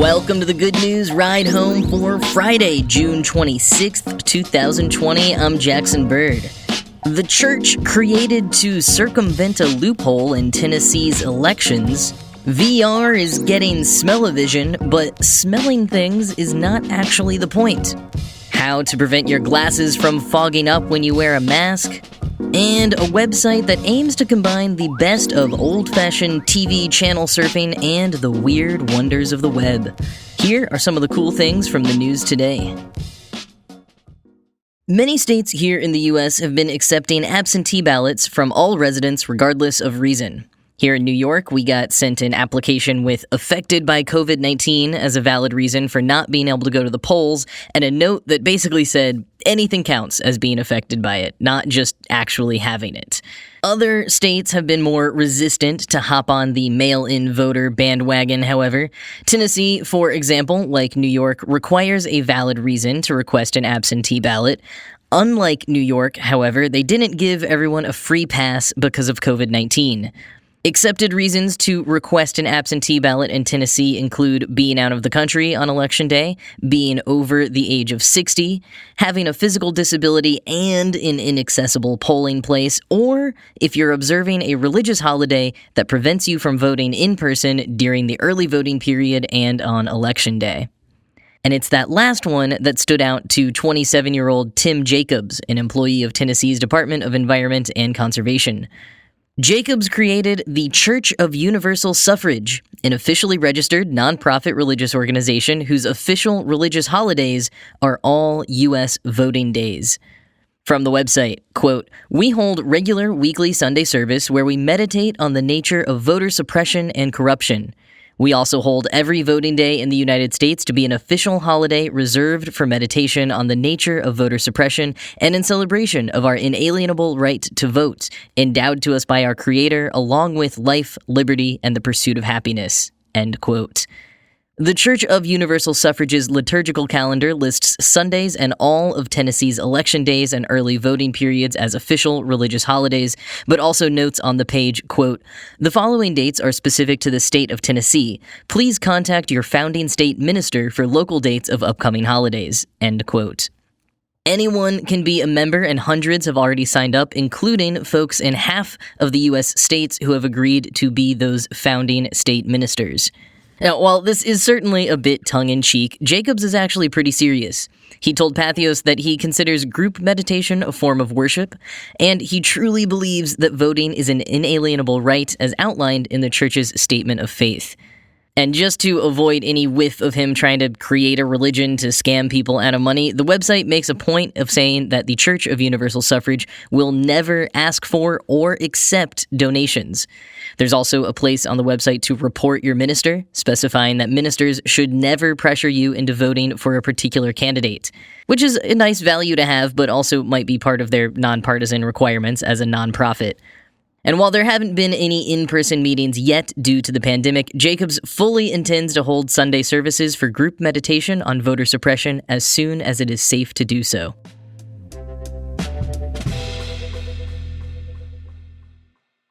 Welcome to the Good News Ride Home for Friday, June 26th, 2020. I'm Jackson Bird. The church created to circumvent a loophole in Tennessee's elections. VR is getting smell-o-vision, but smelling things is not actually the point. How to prevent your glasses from fogging up when you wear a mask. And a website that aims to combine the best of old-fashioned TV channel surfing and the weird wonders of the web. Here are some of the cool things from the news today. Many states here in the U.S. have been accepting absentee ballots from all residents regardless of reason. Here in New York, we got sent an application with affected by COVID-19 as a valid reason for not being able to go to the polls, and a note that basically said anything counts as being affected by it, not just actually having it. Other states have been more resistant to hop on the mail-in voter bandwagon, however. Tennessee, for example, like New York, requires a valid reason to request an absentee ballot. Unlike New York, however, they didn't give everyone a free pass because of COVID-19. Accepted reasons to request an absentee ballot in Tennessee include being out of the country on Election Day, being over the age of 60, having a physical disability and an inaccessible polling place, or if you're observing a religious holiday that prevents you from voting in person during the early voting period and on Election Day. And it's that last one that stood out to 27-year-old Tim Jacobs, an employee of Tennessee's Department of Environment and Conservation. Jacobs created the Church of Universal Suffrage, an officially registered nonprofit religious organization whose official religious holidays are all U.S. voting days. From the website, quote, "We hold regular weekly Sunday service where we meditate on the nature of voter suppression and corruption. We also hold every voting day in the United States to be an official holiday reserved for meditation on the nature of voter suppression and in celebration of our inalienable right to vote, endowed to us by our Creator, along with life, liberty, and the pursuit of happiness." End quote. The Church of Universal Suffrage's liturgical calendar lists Sundays and all of Tennessee's election days and early voting periods as official religious holidays, but also notes on the page, quote, "The following dates are specific to the state of Tennessee. Please contact your founding state minister for local dates of upcoming holidays." End quote. Anyone can be a member, and hundreds have already signed up, including folks in half of the U.S. states who have agreed to be those founding state ministers. Now, while this is certainly a bit tongue-in-cheek, Jacobs is actually pretty serious. He told Patheos that he considers group meditation a form of worship, and he truly believes that voting is an inalienable right as outlined in the church's statement of faith. And just to avoid any whiff of him trying to create a religion to scam people out of money, the website makes a point of saying that the Church of Universal Suffrage will never ask for or accept donations. There's also a place on the website to report your minister, specifying that ministers should never pressure you into voting for a particular candidate, which is a nice value to have, but also might be part of their nonpartisan requirements as a nonprofit. And while there haven't been any in-person meetings yet due to the pandemic, Jacobs fully intends to hold Sunday services for group meditation on voter suppression as soon as it is safe to do so.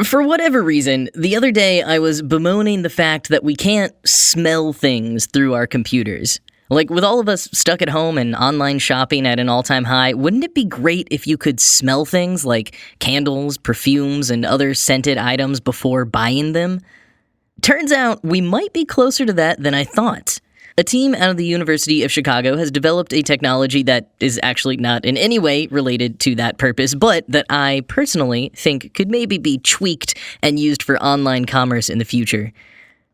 For whatever reason, the other day I was bemoaning the fact that we can't smell things through our computers. Like, with all of us stuck at home and online shopping at an all-time high, wouldn't it be great if you could smell things like candles, perfumes, and other scented items before buying them? Turns out we might be closer to that than I thought. A team out of the University of Chicago has developed a technology that is actually not in any way related to that purpose, but that I personally think could maybe be tweaked and used for online commerce in the future.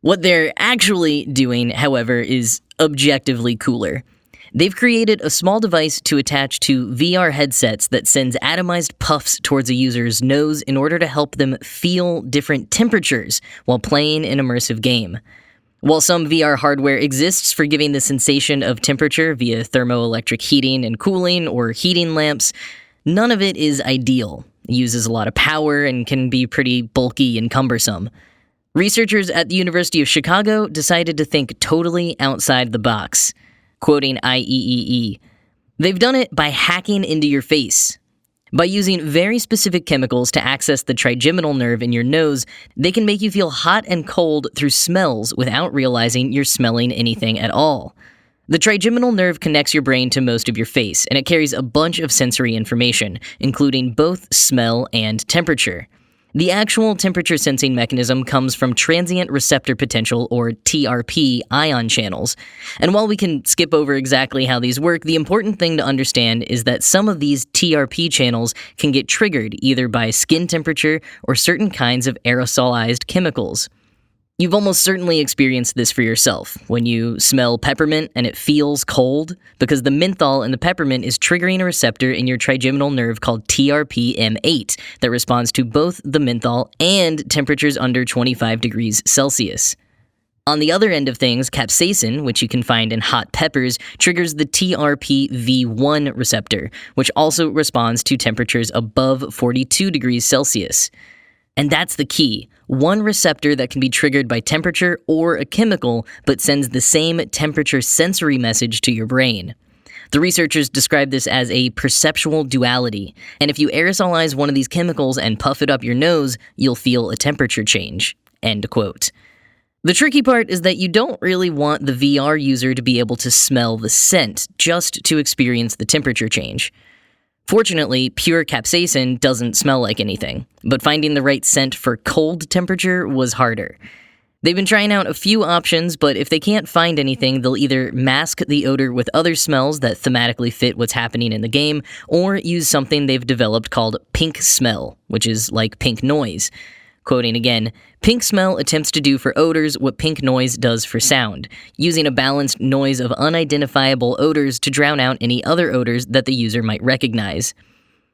What they're actually doing, however, is objectively cooler. They've created a small device to attach to VR headsets that sends atomized puffs towards a user's nose in order to help them feel different temperatures while playing an immersive game. While some VR hardware exists for giving the sensation of temperature via thermoelectric heating and cooling or heating lamps, none of it is ideal. It uses a lot of power and can be pretty bulky and cumbersome. Researchers at the University of Chicago decided to think totally outside the box. Quoting IEEE, "They've done it by hacking into your face. By using very specific chemicals to access the trigeminal nerve in your nose, they can make you feel hot and cold through smells without realizing you're smelling anything at all. The trigeminal nerve connects your brain to most of your face, and it carries a bunch of sensory information, including both smell and temperature. The actual temperature sensing mechanism comes from transient receptor potential, or TRP, ion channels. And while we can skip over exactly how these work, the important thing to understand is that some of these TRP channels can get triggered either by skin temperature or certain kinds of aerosolized chemicals. You've almost certainly experienced this for yourself when you smell peppermint and it feels cold, because the menthol in the peppermint is triggering a receptor in your trigeminal nerve called TRPM8 that responds to both the menthol and temperatures under 25 degrees Celsius. On the other end of things, capsaicin, which you can find in hot peppers, triggers the TRPV1 receptor, which also responds to temperatures above 42 degrees Celsius. And that's the key. One receptor that can be triggered by temperature or a chemical, but sends the same temperature sensory message to your brain. The researchers describe this as a perceptual duality, and if you aerosolize one of these chemicals and puff it up your nose, you'll feel a temperature change. End quote. The tricky part is that you don't really want the VR user to be able to smell the scent, just to experience the temperature change. Fortunately, pure capsaicin doesn't smell like anything, but finding the right scent for cold temperature was harder. They've been trying out a few options, but if they can't find anything, they'll either mask the odor with other smells that thematically fit what's happening in the game, or use something they've developed called pink smell, which is like pink noise. Quoting again, "Pink smell attempts to do for odors what pink noise does for sound, using a balanced noise of unidentifiable odors to drown out any other odors that the user might recognize.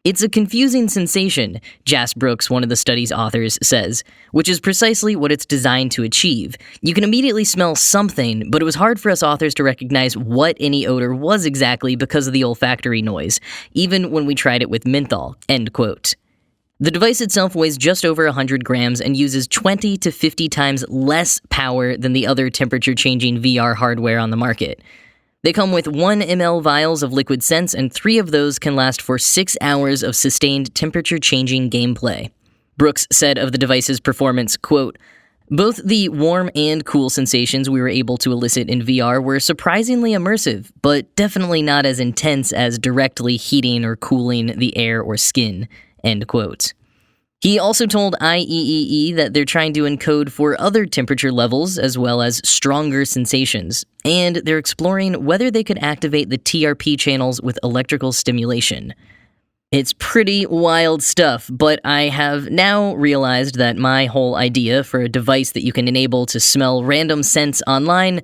It's a confusing sensation," Jas Brooks, one of the study's authors, says, which is precisely what it's designed to achieve. You can immediately smell something, but it was hard for us authors to recognize what any odor was exactly because of the olfactory noise, even when we tried it with menthol, end quote. The device itself weighs just over 100 grams and uses 20 to 50 times less power than the other temperature-changing VR hardware on the market. They come with 1 ml vials of liquid scents, and 3 of those can last for 6 hours of sustained temperature-changing gameplay. Brooks said of the device's performance, quote, "Both the warm and cool sensations we were able to elicit in VR were surprisingly immersive, but definitely not as intense as directly heating or cooling the air or skin." End quote. He also told IEEE that they're trying to encode for other temperature levels as well as stronger sensations, and they're exploring whether they could activate the TRP channels with electrical stimulation. It's pretty wild stuff, but I have now realized that my whole idea for a device that you can enable to smell random scents online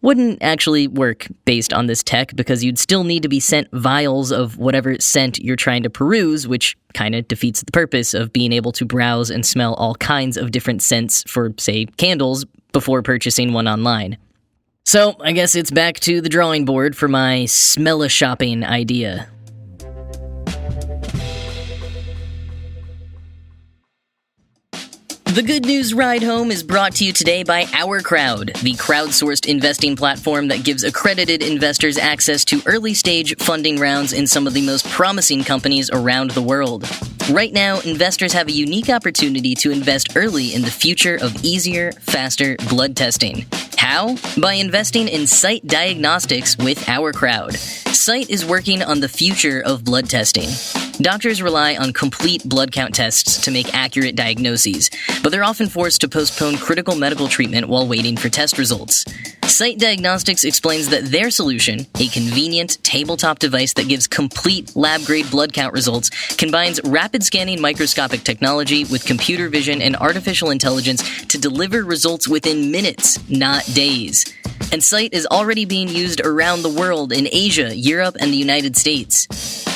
wouldn't actually work based on this tech, because you'd still need to be sent vials of whatever scent you're trying to peruse, which kind of defeats the purpose of being able to browse and smell all kinds of different scents for, say, candles before purchasing one online. So, I guess it's back to the drawing board for my smell-a-shopping idea. The Good News Ride Home is brought to you today by Our Crowd, the crowdsourced investing platform that gives accredited investors access to early-stage funding rounds in some of the most promising companies around the world. Right now, investors have a unique opportunity to invest early in the future of easier, faster blood testing. How? By investing in Sight Diagnostics with Our Crowd. Sight is working on the future of blood testing. Doctors rely on complete blood count tests to make accurate diagnoses, but they're often forced to postpone critical medical treatment while waiting for test results. Sight Diagnostics explains that their solution, a convenient tabletop device that gives complete lab-grade blood count results, combines rapid scanning microscopic technology with computer vision and artificial intelligence to deliver results within minutes, not days. And Sight is already being used around the world in Asia, Europe, and the United States.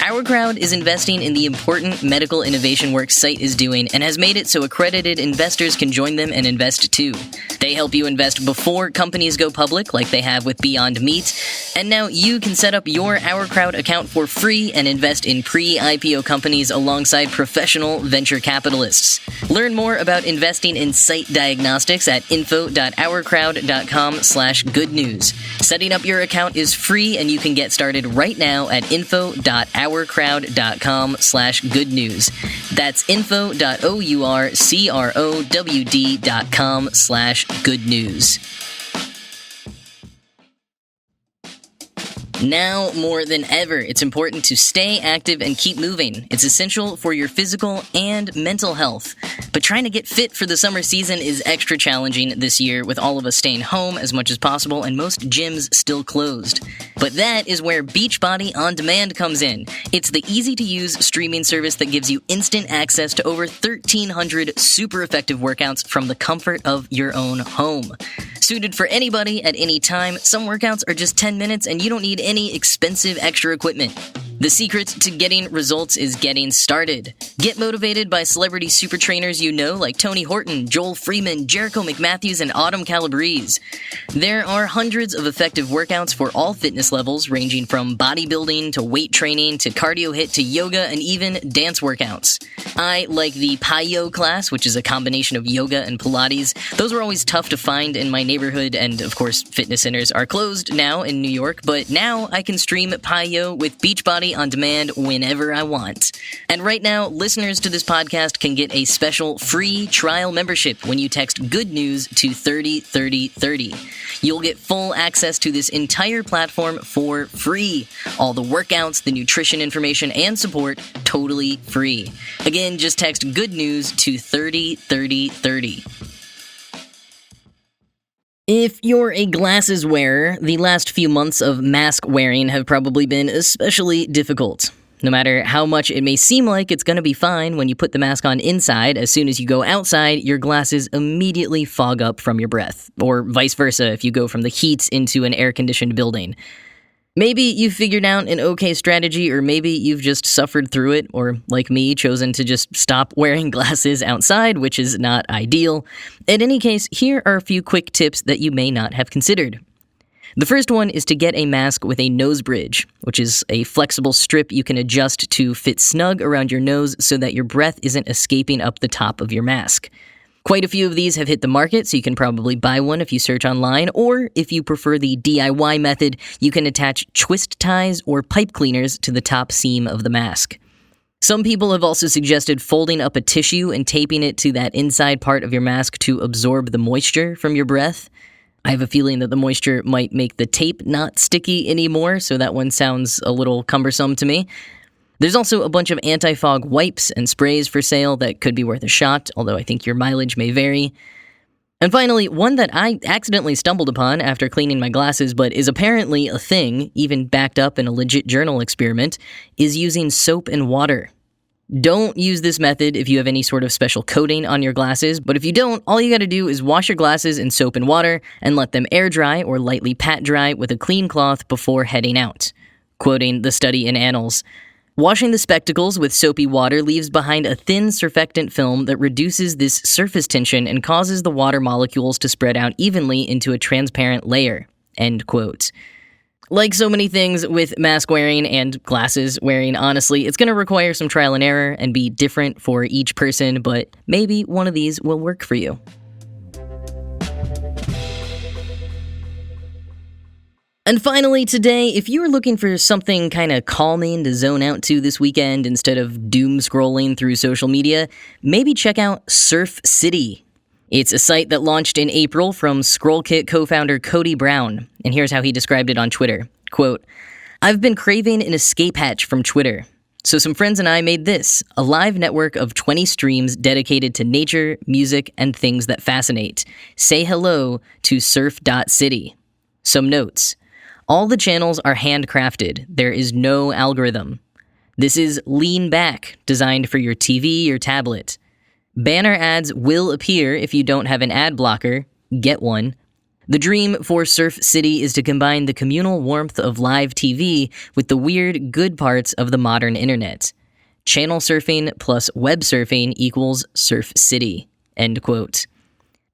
Our Crowd is investing in the important medical innovation work Sight is doing and has made it so accredited investors can join them and invest too. They help you invest before companies go public, like they have with Beyond Meat, And now you can set up your Our Crowd account for free and invest in pre-IPO companies alongside professional venture capitalists. Learn more about investing in site diagnostics at info.ourcrowd.com/good news. Setting up your account is free and you can get started right now at info.ourcrowd.com/good news. That's info.ourcrowd.com/good news. Now more than ever, it's important to stay active and keep moving. It's essential for your physical and mental health. But trying to get fit for the summer season is extra challenging this year, with all of us staying home as much as possible and most gyms still closed. But that is where Beachbody On Demand comes in. It's the easy-to-use streaming service that gives you instant access to over 1,300 super effective workouts from the comfort of your own home. Suited for anybody at any time, some workouts are just 10 minutes and you don't need any expensive extra equipment. The secret to getting results is getting started. Get motivated by celebrity super trainers you know like Tony Horton, Joel Freeman, Jericho McMatthews, and Autumn Calabrese. There are hundreds of effective workouts for all fitness levels, ranging from bodybuilding to weight training to cardio hit to yoga and even dance workouts. I like the PiYo class, which is a combination of yoga and Pilates. Those were always tough to find in my neighborhood, and of course fitness centers are closed now in New York, but now I can stream PiYo with Beachbody On Demand whenever I want. And right now, listeners to this podcast can get a special free trial membership when you text Good News to 303030. You'll get full access to this entire platform for free. All the workouts, the nutrition information, and support totally free. Again, just text Good News to 303030. If you're a glasses wearer, the last few months of mask wearing have probably been especially difficult. No matter how much it may seem like it's going to be fine when you put the mask on inside, as soon as you go outside, your glasses immediately fog up from your breath, or vice versa if you go from the heat into an air-conditioned building. Maybe you've figured out an okay strategy, or maybe you've just suffered through it, or, like me, chosen to just stop wearing glasses outside, which is not ideal. In any case, here are a few quick tips that you may not have considered. The first one is to get a mask with a nose bridge, which is a flexible strip you can adjust to fit snug around your nose so that your breath isn't escaping up the top of your mask. Quite a few of these have hit the market, so you can probably buy one if you search online, or if you prefer the DIY method, you can attach twist ties or pipe cleaners to the top seam of the mask. Some people have also suggested folding up a tissue and taping it to that inside part of your mask to absorb the moisture from your breath. I have a feeling that the moisture might make the tape not sticky anymore, so that one sounds a little cumbersome to me. There's also a bunch of anti-fog wipes and sprays for sale that could be worth a shot, although I think your mileage may vary. And finally, one that I accidentally stumbled upon after cleaning my glasses, but is apparently a thing, even backed up in a legit journal experiment, is using soap and water. Don't use this method if you have any sort of special coating on your glasses, but if you don't, all you gotta do is wash your glasses in soap and water and let them air dry or lightly pat dry with a clean cloth before heading out. Quoting the study in Annals, washing the spectacles with soapy water leaves behind a thin surfactant film that reduces this surface tension and causes the water molecules to spread out evenly into a transparent layer. End quote. Like so many things with mask wearing and glasses wearing, honestly, it's going to require some trial and error and be different for each person, but maybe one of these will work for you. And finally today, if you're looking for something kind of calming to zone out to this weekend instead of doom scrolling through social media, maybe check out Surf City. It's a site that launched in April from ScrollKit co-founder Cody Brown, and here's how he described it on Twitter. Quote, "I've been craving an escape hatch from Twitter. So some friends and I made this, a live network of 20 streams dedicated to nature, music, and things that fascinate. Say hello to surf.city. Some notes. All the channels are handcrafted. There is no algorithm. This is Lean Back, designed for your TV or tablet. Banner ads will appear if you don't have an ad blocker. Get one. The dream for Surf City is to combine the communal warmth of live TV with the weird good parts of the modern internet. Channel surfing plus web surfing equals Surf City." End quote.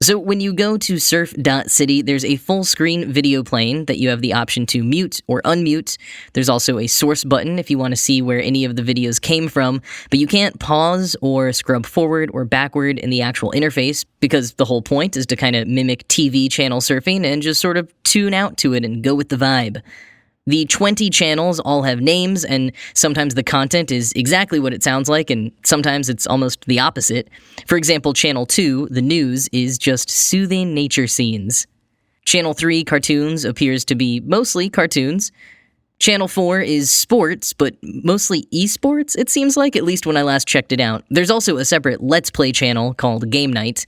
So when you go to surf.city, there's a full screen video playing that you have the option to mute or unmute. There's also a source button if you want to see where any of the videos came from, but you can't pause or scrub forward or backward in the actual interface because the whole point is to kind of mimic TV channel surfing and just sort of tune out to it and go with the vibe. The 20 channels all have names, and sometimes the content is exactly what it sounds like, and sometimes it's almost the opposite. For example, Channel 2, the news, is just soothing nature scenes. Channel 3, cartoons, appears to be mostly cartoons. Channel 4 is sports, but mostly esports, it seems like, at least when I last checked it out. There's also a separate Let's Play channel called Game Night.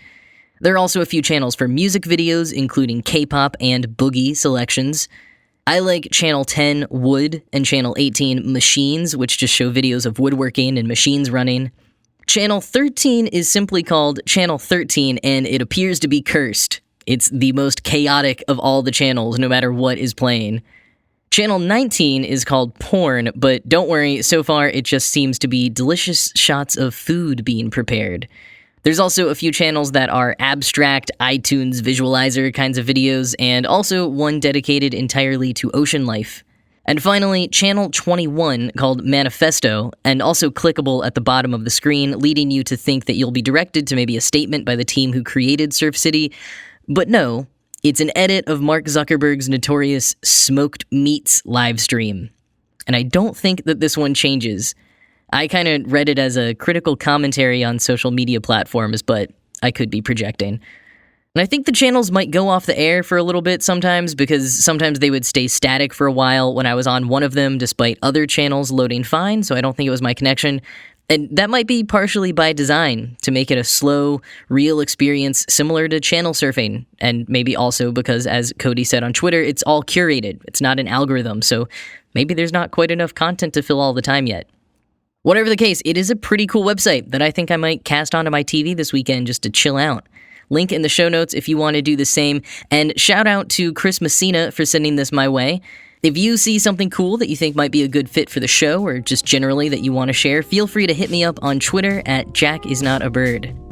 There are also a few channels for music videos, including K-pop and boogie selections. I like Channel 10 Wood and Channel 18 Machines, which just show videos of woodworking and machines running. Channel 13 is simply called Channel 13, and it appears to be cursed. It's the most chaotic of all the channels, no matter what is playing. Channel 19 is called Porn, but don't worry, so far it just seems to be delicious shots of food being prepared. There's also a few channels that are abstract iTunes visualizer kinds of videos, and also one dedicated entirely to ocean life. And finally, Channel 21 called Manifesto, and also clickable at the bottom of the screen, leading you to think that you'll be directed to maybe a statement by the team who created Surf City. But no, it's an edit of Mark Zuckerberg's notorious Smoked Meats livestream. And I don't think that this one changes. I kind of read it as a critical commentary on social media platforms, but I could be projecting. And I think the channels might go off the air for a little bit sometimes, because sometimes they would stay static for a while when I was on one of them, despite other channels loading fine, so I don't think it was my connection. And that might be partially by design, to make it a slow, real experience similar to channel surfing. And maybe also because, as Cody said on Twitter, it's all curated. It's not an algorithm, so maybe there's not quite enough content to fill all the time yet. Whatever the case, it is a pretty cool website that I think I might cast onto my TV this weekend just to chill out. Link in the show notes if you want to do the same, and shout out to Chris Messina for sending this my way. If you see something cool that you think might be a good fit for the show, or just generally that you want to share, feel free to hit me up on Twitter at JackIsNotABird.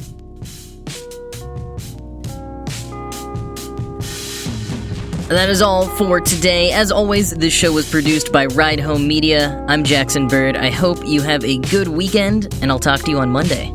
That is all for today. As always, this show was produced by Ride Home Media. I'm Jackson Bird. I hope you have a good weekend, and I'll talk to you on Monday.